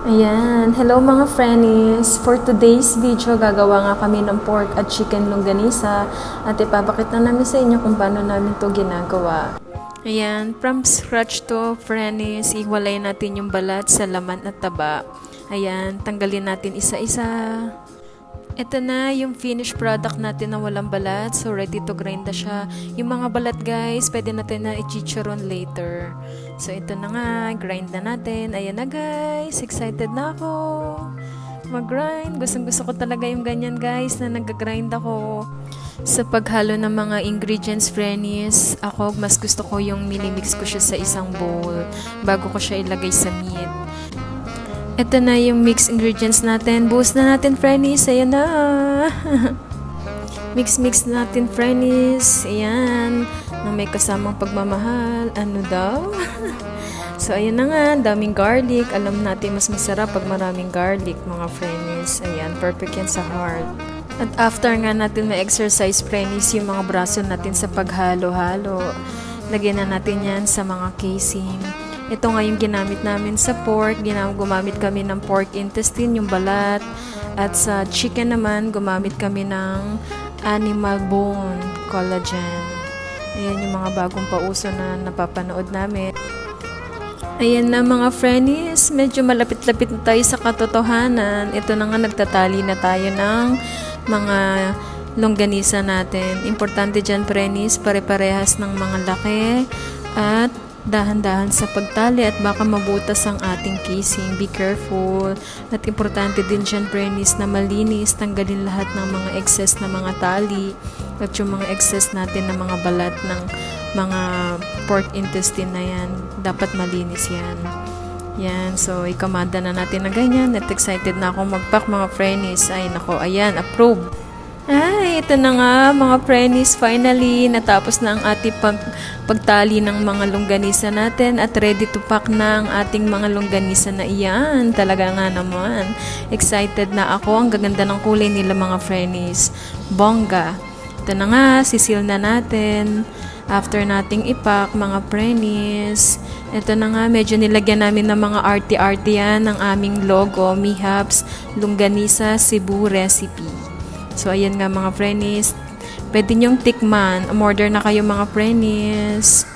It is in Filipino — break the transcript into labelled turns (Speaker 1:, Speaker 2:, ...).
Speaker 1: Ayan, hello mga friends! For today's video, gagawa nga kami ng pork at chicken longganisa at ipapakita namin sa inyo kung paano namin to ginagawa. Ayan, from scratch to friends, iwalay natin yung balat sa laman at taba. Ayan, tanggalin natin isa-isa. Ito na yung finished product natin na walang balat. So, ready to grind na siya. Yung mga balat guys, pwede natin na i-chicharon later. So, ito na nga. Grind na natin. Ayan na guys. Excited na ako. Mag-grind. Gustong-gusto ko talaga yung ganyan guys na nag-grind ako. Sa paghalo ng mga ingredients, friends, ako mas gusto ko yung minimix ko siya sa isang bowl bago ko siya ilagay sa meat. Ito na yung mixed ingredients natin. Buhos na natin, friends. Ayan na. Mix natin, friends. Ayan. Na may kasamang pagmamahal. Ano daw? So, ayan na nga. Daming garlic. Alam natin mas masarap pag maraming garlic, mga friends. Ayan. Perfect yan sa heart. At after nga natin ma-exercise, friends, yung mga braso natin sa paghalo-halo. Lagyan na natin yan sa mga casing. Ito nga yung ginamit namin sa pork. Gumamit kami ng pork intestine, yung balat. At sa chicken naman, gumamit kami ng animal bone collagen. Ayan yung mga bagong pauso na napapanood namin. Ayan na mga friends, medyo malapit-lapit na tayo sa katotohanan. Ito na nga, nagtatali na tayo ng mga longganisa natin. Importante dyan, friends, pare-parehas ng mga laki at dahan-dahan sa pagtali at baka mabutas ang ating casing. Be careful. At importante din dyan, friends, na malinis. Tanggalin lahat ng mga excess na mga tali at yung mga excess natin na mga balat ng mga pork intestine na yan. Dapat malinis yan. Yan. So, ikamada na natin na ganyan. At excited na akong mag-pack, mga friends. Ay, nako. Ayan. Approve. Ay, ito na nga mga friends, finally natapos na ang ating pagtali ng mga longganisa natin at ready to pack na ang ating mga longganisa na iyan. Talaga nga naman, excited na ako. Ang gaganda ng kulay nila mga friends, bongga. Ito na nga, sisil na natin after nating ipack, mga friends. Ito na nga, medyo nilagyan namin ng mga arty-arty yan ng aming logo, Mihabs Longganisa Cebu Recipe. So, ayan nga mga friends. Pwede nyong tikman. Umorder na kayo mga friends.